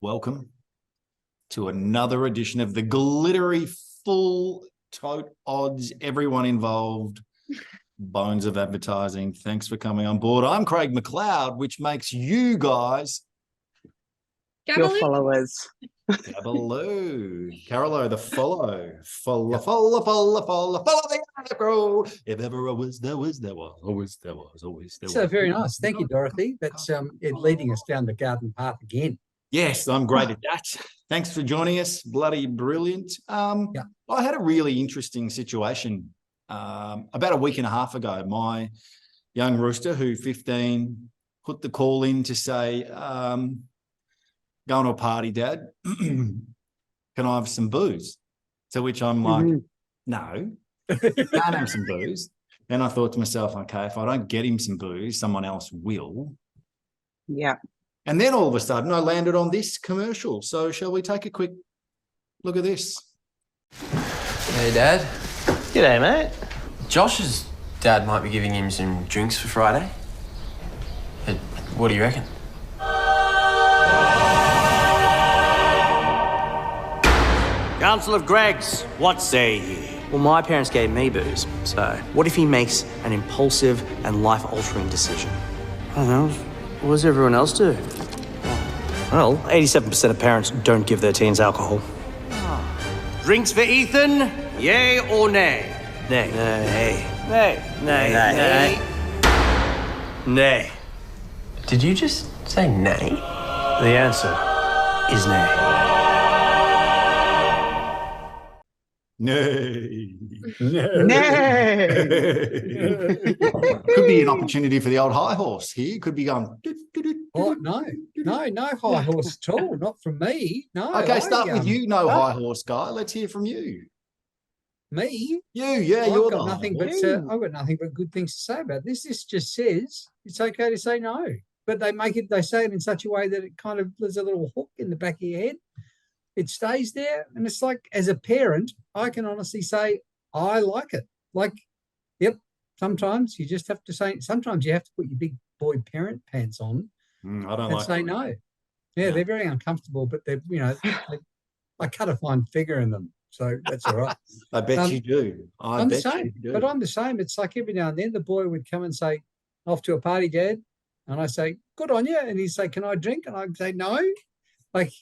Welcome to another edition of the glittery, full tote odds, everyone involved, bones of advertising. Thanks for coming on board. I'm Craig McLeod, which makes you guys your followers. Gabaloo. Carolo, the follow the arrow. If ever I was, there was. So very nice. Thank you, Dorothy. That's it leading us down the garden path again. Yes, I'm great at that. Thanks for joining us. Bloody brilliant. I had a really interesting situation about a week and a half ago. My young rooster, who 15, put the call in to say, going to a party, Dad. Can I have some booze? To which I'm like, no, can't have some booze. Then I thought to myself, okay, if I don't get him some booze, someone else will. Yeah. And then all of a sudden I landed on this commercial. So shall we take a quick look at this? Hey, Dad. G'day, mate. Josh's dad might be giving him some drinks for Friday. What do you reckon? Council of Gregs, what say ye? Well, my parents gave me booze, so what if he makes an impulsive and life-altering decision? I don't know. What does everyone else do? Well, 87% of parents don't give their teens alcohol. Drinks for Ethan, yay or nay? Nay. Nay. Nay. Nay. Nay. Nay. Did you just say nay? The answer is nay. Nay. Nay. Could be an opportunity for the old high horse here. Could be going. Oh, no high horse at all. Not from me. No. Okay, start with you, high horse guy. Let's hear from you. Me? You're I've the got nothing but I've got nothing but good things to say about this. This just says it's okay to say no, but they say it in such a way that it kind of there's a little hook in the back of your head. It stays there, and it's like, as a parent, I can honestly say I like it. Like, yep. Sometimes you just have to say. Sometimes you have to put your big boy parent pants on. I don't and say no. Yeah, they're very uncomfortable, but they're I cut a fine figure in them, so that's all right. I bet you do. I'm the same, but I'm the same. It's like every now and then the boy would come and say, "Off to a party, Dad," and I say, "Good on you," and he'd say, "Can I drink?" And I'd say, "No." Like,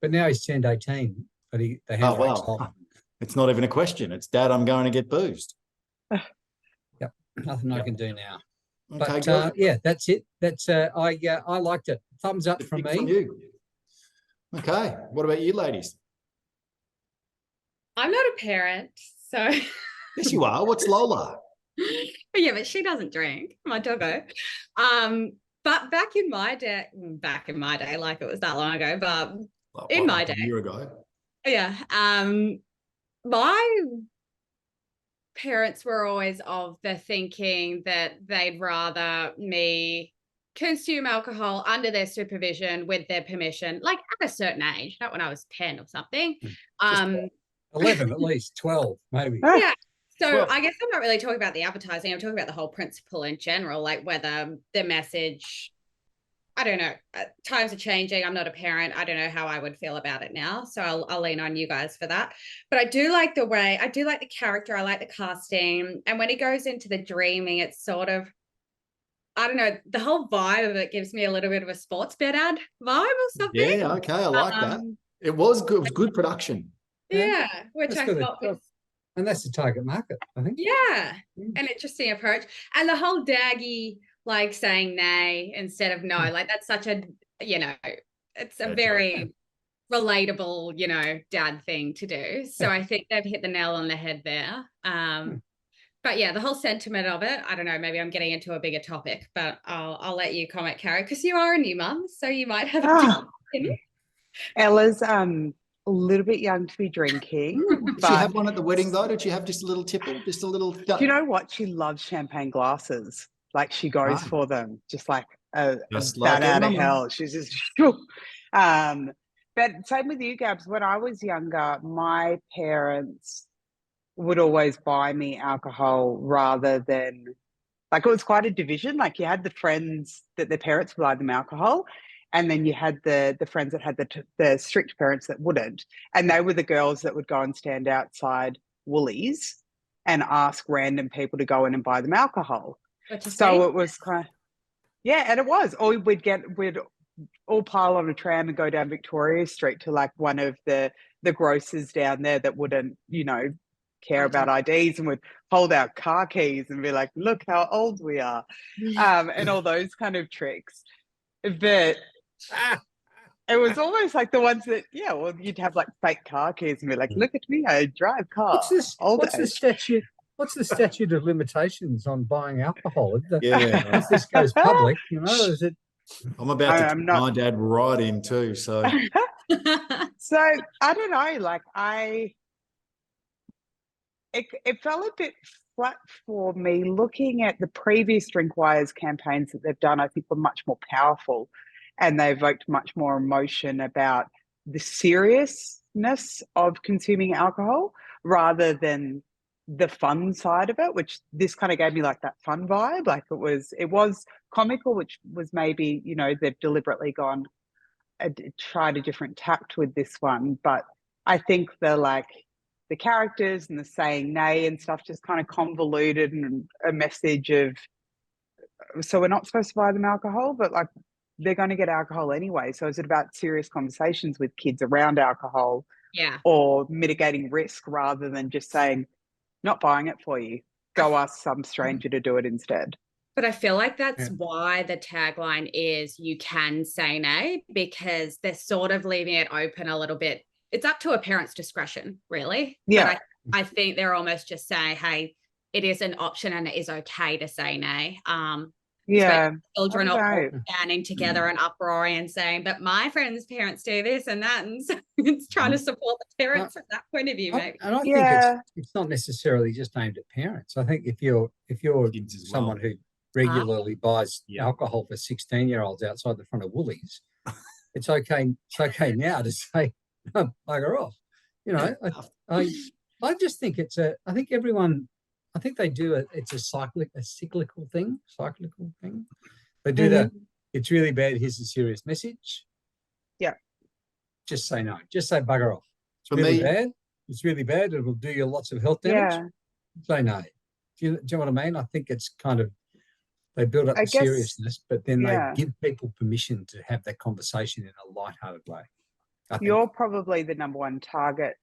but now he's turned 18, but the handbrake's off. It's not even a question. It's, Dad, I'm going to get boozed. Yep, nothing I can do now. Okay, but that's it. That's I liked it. Thumbs up from me. From you. Okay, what about you, ladies? I'm not a parent, so. Yes, you are. What's Lola? Yeah, but she doesn't drink. My doggo. But back in my day, like it was that long ago, but in my day, a year ago. Yeah. My parents were always of the thinking that they'd rather me consume alcohol under their supervision with their permission, like at a certain age, not when I was 10 or something. 11 at least, 12 maybe. Yeah. So I guess I'm not really talking about the advertising. I'm talking about the whole principle in general, like whether the message, I don't know, times are changing. I'm not a parent. I don't know how I would feel about it now. So I'll lean on you guys for that. But I do like the character. I like the casting. And when he goes into the dreaming, it's sort of, I don't know, the whole vibe of it gives me a little bit of a sports bet ad vibe or something. Yeah, okay, I like that. It was good. It was good production. Yeah, which I thought was... And that's the target market, I think. Yeah, an interesting approach. And the whole Daggy, like saying nay instead of no, like that's such a, it's a very relatable, dad thing to do. So I think they've hit the nail on the head there. But yeah, the whole sentiment of it, I don't know, maybe I'm getting into a bigger topic, but I'll let you comment, Caro, because you are a new mum, so you might have a different opinion. Ella's a little bit young to be drinking. Did she have one at the wedding though? Did she have just a little tipple, just a little? Do you know what? She loves champagne glasses. Like she goes for them, just like a bat out of hell. She's just, but same with you, Gabs. When I was younger, my parents would always buy me alcohol rather than, like, it was quite a division. Like you had the friends that their parents would buy them alcohol, And then you had the friends that had the strict parents that wouldn't. And they were the girls that would go and stand outside Woolies and ask random people to go in and buy them alcohol. So it was kind of, yeah, and it was. Or we'd all pile on a tram and go down Victoria Street to like one of the grocers down there that wouldn't, care about IDs, and would hold out car keys and be like, look how old we are, and all those kind of tricks. But it was almost like the ones that, you'd have like fake car keys and be like, look at me, I drive cars. What's the statute of limitations on buying alcohol? If this goes public, is it? I'm about to take my dad right in too. So, so I don't know. Like it fell a bit flat for me looking at the previous Drinkwires campaigns that they've done. I think were much more powerful, and they evoked much more emotion about the seriousness of consuming alcohol rather than the fun side of it, which this kind of gave me like that fun vibe. Like it was comical, which was maybe, they've deliberately gone tried a different tact with this one. But I think the characters and the saying nay and stuff just kind of convoluted, and a message of, so we're not supposed to buy them alcohol, but like they're going to get alcohol anyway. So is it about serious conversations with kids around alcohol, or mitigating risk rather than just saying, not buying it for you, go ask some stranger to do it instead? But I feel like that's why the tagline is you can say nay, because they're sort of leaving it open a little bit. It's up to a parent's discretion, really. Yeah. But I think they're almost just saying, hey, it is an option and it is okay to say nay. Children are banding together and uproaring and saying, but my friend's parents do this and that, and so it's trying to support the parents from that point of view, maybe. And I think it's not necessarily just aimed at parents. I think if you're someone who regularly buys alcohol for 16-year-olds outside the front of Woolies, it's okay now to say, no, bugger off. I just think I think everyone, I think they do it. It's a cyclical thing. They do it's really bad. Here's a serious message. Yeah. Just say no. Just say bugger off. Bad. It's really bad. It'll do you lots of health damage. Yeah. Say no. Do you know what I mean? I think it's kind of, they build up the seriousness, but then they give people permission to have that conversation in a lighthearted way. You're probably the number one target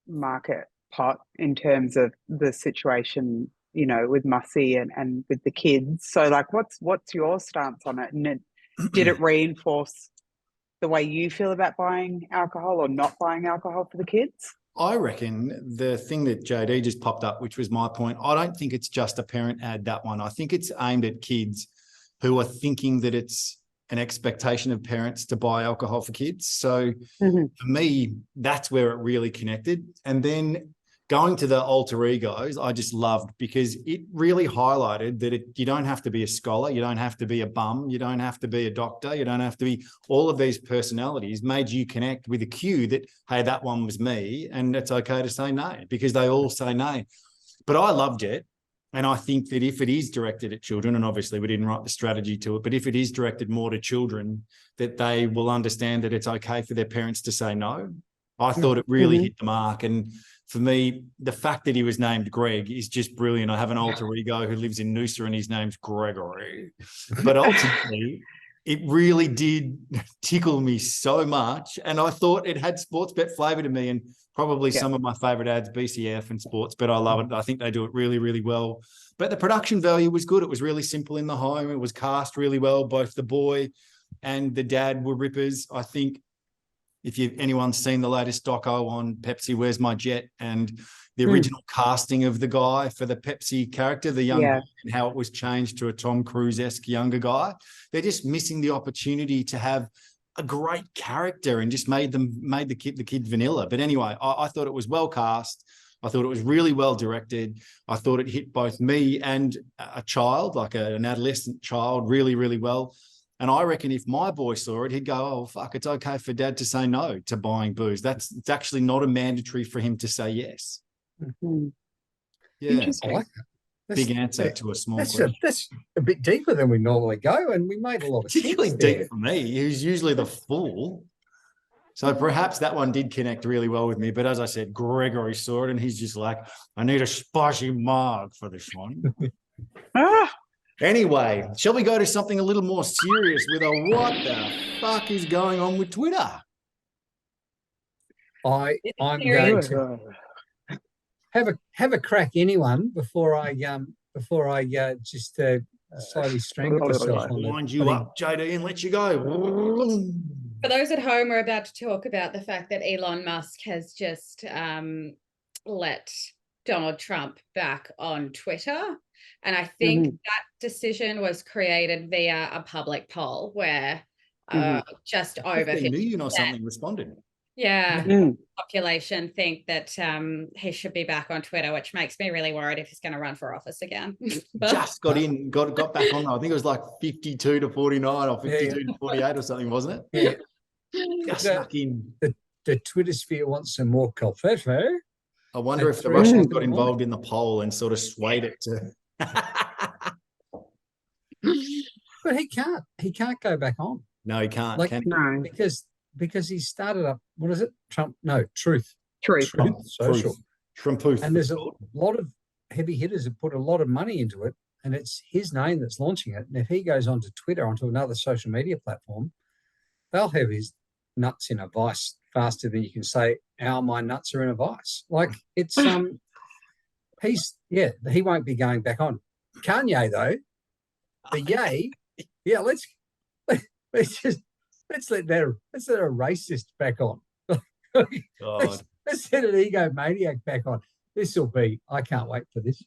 market pot in terms of the situation, with Mussy and with the kids. So like, what's your stance on it? And did it reinforce the way you feel about buying alcohol or not buying alcohol for the kids? I reckon the thing that JD just popped up, which was my point, I don't think it's just a parent ad, that one. I think it's aimed at kids who are thinking that it's an expectation of parents to buy alcohol for kids. So for me, that's where it really connected. And then going to the alter egos, I just loved, because it really highlighted that you don't have to be a scholar, you don't have to be a bum, you don't have to be a doctor, you don't have to be, all of these personalities made you connect with a cue that, hey, that one was me, and it's okay to say no, because they all say no. But I loved it. And I think that if it is directed at children, and obviously we didn't write the strategy to it, but if it is directed more to children, that they will understand that it's okay for their parents to say no. I thought it really hit the mark. And for me, the fact that he was named Greg is just brilliant. I have an alter ego who lives in Noosa and his name's Gregory. But ultimately, it really did tickle me so much. And I thought it had sports bet flavour to me, and probably some of my favourite ads, BCF and sports bet. I love it. I think they do it really, really well. But the production value was good. It was really simple in the home. It was cast really well. Both the boy and the dad were rippers. I think if anyone's seen the latest doco on Pepsi, Where's My Jet, and the original casting of the guy for the Pepsi character, the young guy, and how it was changed to a Tom Cruise-esque younger guy, they're just missing the opportunity to have a great character and just made the kid vanilla. But anyway, I thought it was well cast. I thought it was really well directed. I thought it hit both me and a child, like an adolescent child, really, really well. And I reckon if my boy saw it, he'd go, oh, fuck, it's okay for dad to say no to buying booze. It's actually not a mandatory for him to say yes. Yeah, I like that. big answer to a small that's question. That's a bit deeper than we normally go, and we made a lot of Particularly sense deep there. for me, who's usually the fool. So perhaps that one did connect really well with me. But as I said, Gregory saw it and he's just like, I need a spicy mug for this one. Anyway, shall we go to something a little more serious with a what the fuck is going on with Twitter? I'm going to have a crack, anyone, before I just slowly strangle myself. Wind you up, JD, and let you go. For those at home, we're about to talk about the fact that Elon Musk has just let Donald Trump back on Twitter. And I think that decision was created via a public poll where just over 15 million 50% or something responded. Population think that he should be back on Twitter, which makes me really worried if he's going to run for office again. Just got back on. I think it was like 52 to 49 or 52 to 48 or something, wasn't it? Just snuck in. The Twitter sphere wants some more coffee. I wonder if the Russians got involved in the poll and sort of swayed it to. But he can't go back on. No, he can't. Like, can he? No. Because he started up, what is it? Truth Social. Trumpooth. And there's a lot of heavy hitters have put a lot of money into it, and it's his name that's launching it. And if he goes onto Twitter, onto another social media platform, they'll have his nuts in a vice faster than you can say, my nuts are in a vice. Like, it's he won't be going back on. Kanye, though, let's let a racist back on. Let's let an egomaniac back on. I can't wait for this.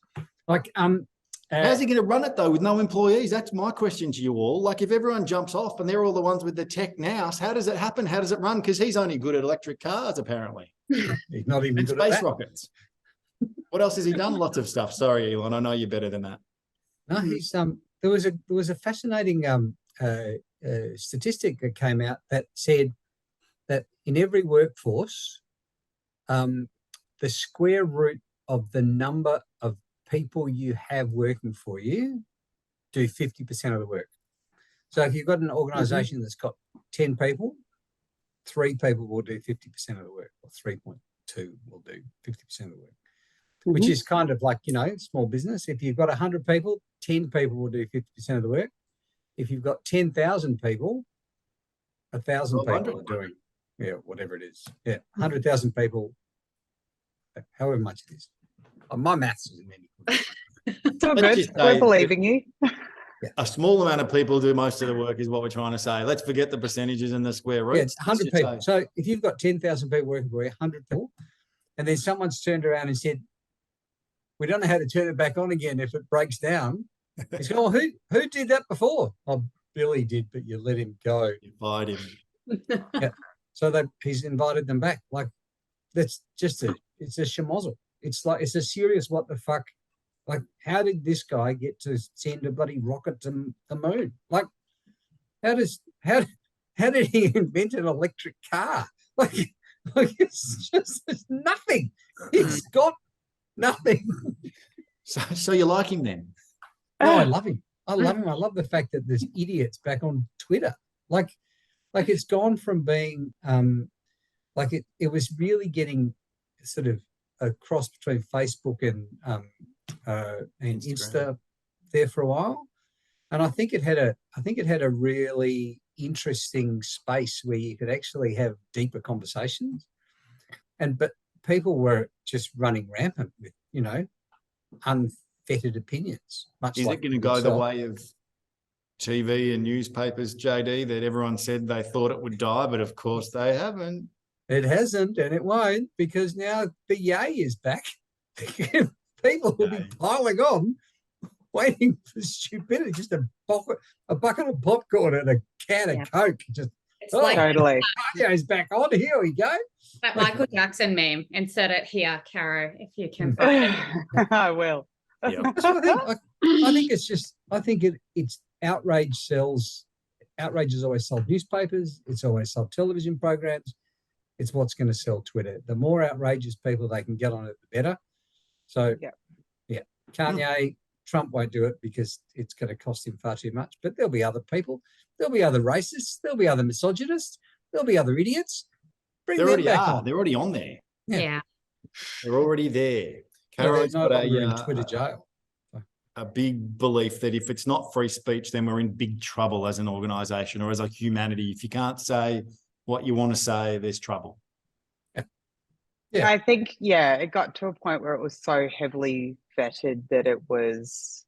Like, how's he going to run it though with no employees? That's my question to you all. Like, if everyone jumps off and they're all the ones with the tech now, how does it happen? How does it run? Because he's only good at electric cars, apparently. He's not even good space at that. Rockets. What else has he done? Lots of stuff. Sorry, Elon. I know you're better than that. No, he's there was a fascinating statistic that came out that said that in every workforce, the square root of the number of people you have working for you do 50% of the work. So if you've got an organization that's got 10 people, 3 people will do 50% of the work, or 3.2 will do 50% of the work, which is kind of like, small business. If you've got 100 people, 10 people will do 50% of the work. If you've got 10,000 people, 1,000 people are doing, whatever it is. 100,000 people, however much it is. My maths isn't any good. It's all good. We're believing you. A small amount of people do most of the work is what we're trying to say. Let's forget the percentages and the square roots. Yeah, it's 100 people. So if you've got 10,000 people working for you, 100 people, and then someone's turned around and said, we don't know how to turn it back on again if it breaks down. He's going, well, who did that before? Oh, Billy did, but you let him go. You fired him. So he's invited them back. Like, that's just it's a schmozzle. It's a serious what the fuck. Like, how did this guy get to send a bloody rocket to the moon? Like, how did he invent an electric car? Like it's nothing. It's got nothing. So you like him then? No, I love him. I love the fact that there's idiots back on Twitter. Like it's gone from being it was really getting sort of a cross between Facebook and Insta there for a while, and I think it had a really interesting space where you could actually have deeper conversations, but people were just running rampant with unfettered opinions. Is it going to go the way of TV and newspapers, JD, that everyone said they thought it would die, but of course they haven't? It hasn't, and it won't, because now the yay is back. People will be piling on, waiting for stupidity. Just a bucket of popcorn and a can of Coke. Just totally. Kanye's back on. Here we go. That Michael Jackson meme. Insert it here, Caro, if you can. I will. Yeah. So I think it's outrage sells. Outrage has always sold newspapers. It's always sold television programs. It's what's going to sell Twitter. The more outrageous people they can get on it, the better. So, Kanye, Trump won't do it because it's going to cost him far too much. But there'll be other people. There'll be other racists. There'll be other misogynists. There'll be other idiots. Bring them back on. They're already on there. Yeah. They're already there. Caro's Caro's no got longer in Twitter jail. a big belief that if it's not free speech, then we're in big trouble as an organisation or as a humanity. If you can't say what you want to say, there's trouble. Yeah. I think, it got to a point where it was so heavily vetted that it was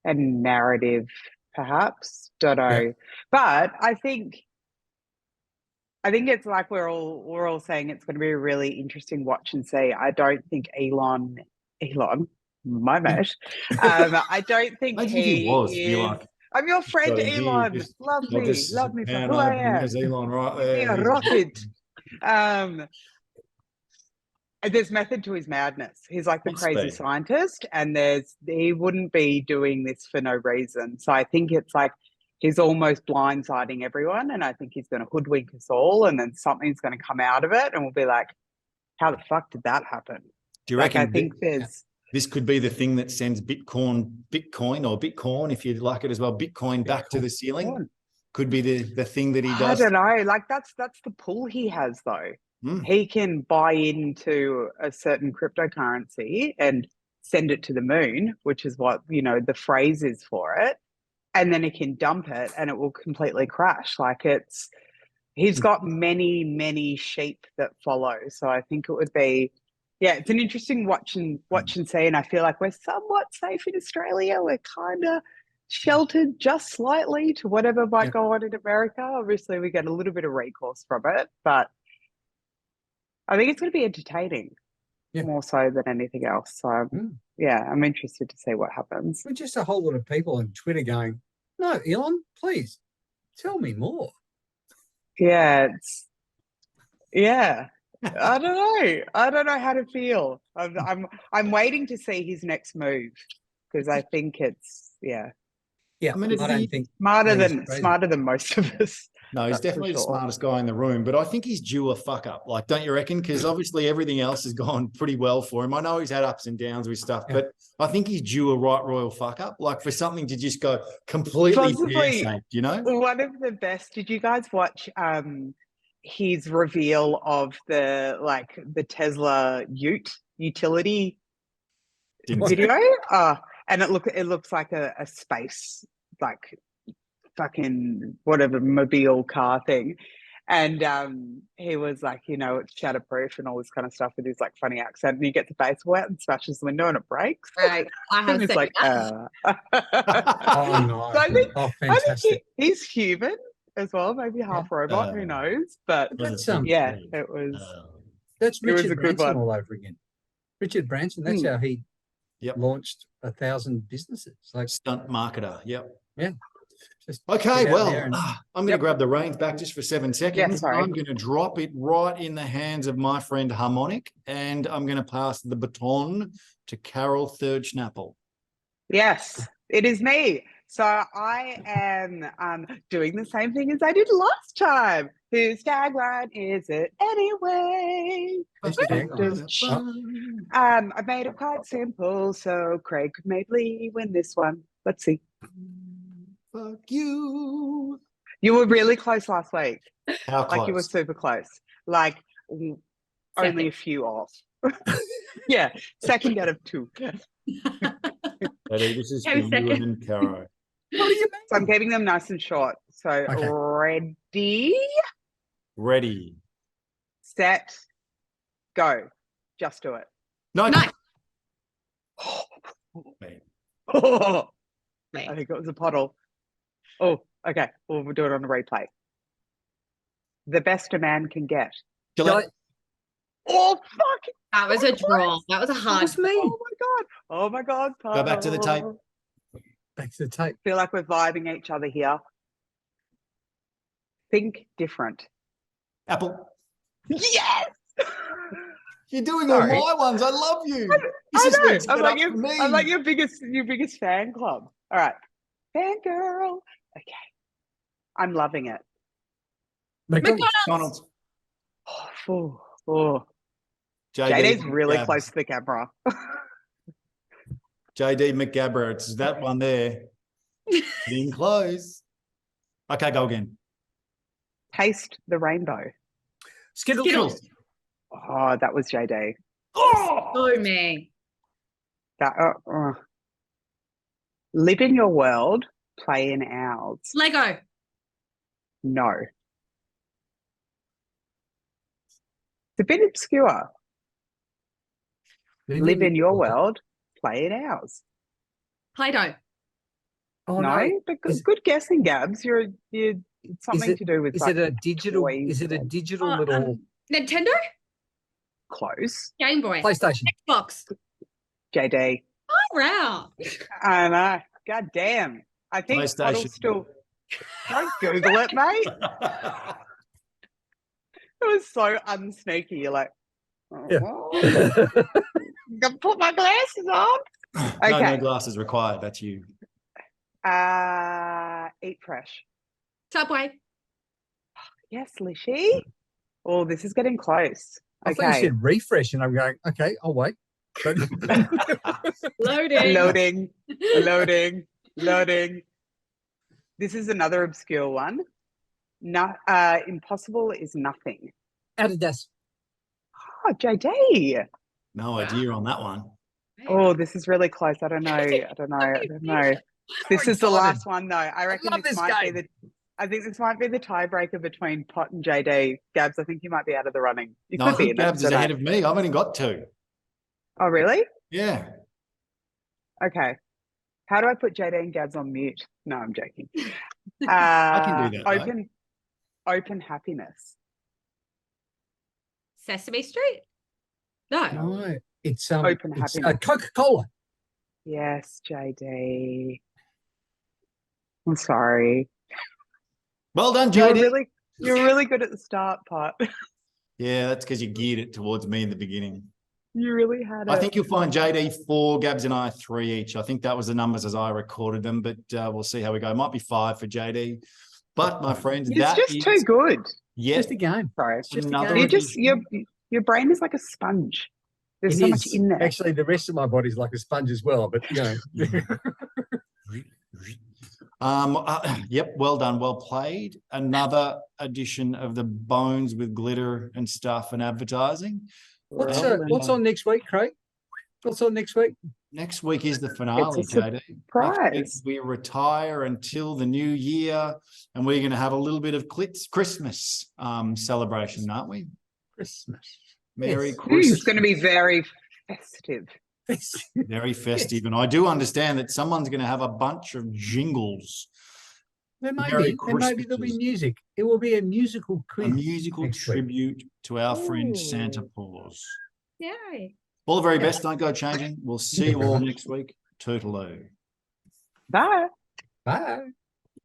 a narrative, perhaps. Don't know. Yeah. But I think it's like we're all saying it's going to be a really interesting watch and see. I don't think Elon, my mate, I don't think he was. is. You're like, I'm your friend, so Elon. Love me for who I am. There's Elon right Give me there. a rocket. There's method to his madness. He's like the Must crazy be. scientist, and he wouldn't be doing this for no reason. So I think it's like he's almost blindsiding everyone, and I think he's going to hoodwink us all, and then something's going to come out of it, and we'll be like, "How the fuck did that happen?" Do you reckon? I think this could be the thing that sends Bitcoin, or Bitcoin, if you like it as well, Bitcoin back to the ceiling. Could be the thing that he does. I don't know. Like that's the pull he has, though. He can buy into a certain cryptocurrency and send it to the moon, which is what, the phrase is for it. And then he can dump it and it will completely crash. Like he's got many, many sheep that follow. So I think it would be, it's an interesting watch and see. And I feel like we're somewhat safe in Australia. We're kind of sheltered just slightly to whatever might go on in America. Obviously, we get a little bit of recourse from it, but I think it's going to be entertaining more so than anything else. So, I'm interested to see what happens. We're just a whole lot of people on Twitter going, no, Elon, please tell me more. I don't know. I don't know how to feel. I'm waiting to see his next move because I think it's I mean, I don't think smarter than most of us. No, he's definitely the smartest guy in the room, but I think he's due a fuck up. Like, don't you reckon? Because obviously everything else has gone pretty well for him. I know he's had ups and downs with stuff, but I think he's due a right royal fuck up. Like for something to just go completely pear-shaped, One of the best. Did you guys watch his reveal of the Tesla utility video? And it looks like a space, like fucking whatever mobile car thing. And he was like, it's shatterproof and all this kind of stuff with his like funny accent. And he gets a baseball out and smashes the window and it breaks. Right. I have it's like, oh no. So I think he's human as well, maybe half robot, who knows? But that's it was. That's Richard a good Branson one. all over again. Richard Branson. That's how he launched 1,000 businesses. Like stunt marketer. Yep. Yeah. Okay, well, I'm going to grab the reins back just for 7 seconds. sorry. I'm going to drop it right in the hands of my friend Harmonic, and I'm going to pass the baton to Carol Third Schnapple. Yes, it is me. So I am doing the same thing as I did last time. Whose tagline is it anyway? I made it quite simple so Craig could maybe win this one. Let's see. Fuck you. You were really close last week. How close? Like you were super close. Like only a few off. Yeah, second out of two. Eddie, this is for you and Caro. What do you mean? So I'm keeping them nice and short. So Ready. Set. Go. Just do it. No. Nice. Man. I think it was a puddle. Oh, okay. Well, we'll do it on a replay. The best a man can get. Gillette. Oh, fuck. That was a draw. That was a hard. Oh my God. Go back to the tape. Back to the tape. Feel like we're vibing each other here. Think different. Apple. Yes. You're doing all my ones. I love you. I'm like your biggest fan club. All right. Fangirl. Okay. I'm loving it. McDonald's. Oh. JD's really close to the camera. JD McGabber. It's that one there. Getting close. Okay, go again. Taste the rainbow. Skittles. Oh, that was JD. So me. That, live in your world, play in ours. Lego. No. It's a bit obscure. Live in your world, play in ours. Play-Doh. Oh, No, but good guessing, Gabs. You're it's something to do with. Is it a digital? Is it a digital little Nintendo? Close? Game Boy. PlayStation? Xbox. JD. Oh, wow. I know. God damn. I think PlayStation. Pottle's still. Don't Google it, mate. It was so unsneaky. You're like, oh, gonna put my glasses on. Okay. No glasses required. That's you. Eat fresh. Subway. Yes, Lishy. Oh, this is getting close. I thought you said refresh, and I'm going, okay, I'll wait. Loading. Loading. This is another obscure one. Impossible is nothing. Adidas. Oh, JD. No idea on that one. Oh, this is really close. I don't know. This is the last one, though. I reckon this might be I think this might be the tiebreaker between Pot and JD. Gabs, I think you might be out of the running. You No, could I be think in Gabs is ahead of me. I've only got 2. Oh, really? Yeah. Okay. How do I put JD and Gabs on mute? No, I'm joking. I can do that. Open happiness. Sesame Street? No. It's Open it's happiness. Coca-Cola. Yes, JD. I'm sorry. Well done, You're JD. really good at the start part. Yeah, that's because you geared it towards me in the beginning. You really had it. I think you'll find JD 4, Gabs and I 3 each. I think that was the numbers as I recorded them, but we'll see how we go. It might be 5 for JD. But my friends, it's just too good. Yeah, Just a game. Sorry. It's just Another a game. Your brain is like a sponge. There's It so is. much in there. Actually, the rest of my body's like a sponge as well, but you know. Yep, well done, well played. Another edition of the Bones with glitter and stuff and advertising. What's on next week, Craig? What's on next week? Next week is the finale, It's a JD. surprise. Next week we retire until the new year, and we're going to have a little bit of Christmas celebration, aren't we? Christmas. Merry Yes. Christmas. It's going to be very festive. Very festive. And I do understand that someone's going to have a bunch of jingles. There may Merry be. And maybe there'll be Christmases. music. It will be a musical quiz. A musical next week. tribute to our friend Ooh. Santa Claus. Yay. All the very best. Don't go changing. We'll see you all next week. Toodaloo. Bye. Bye.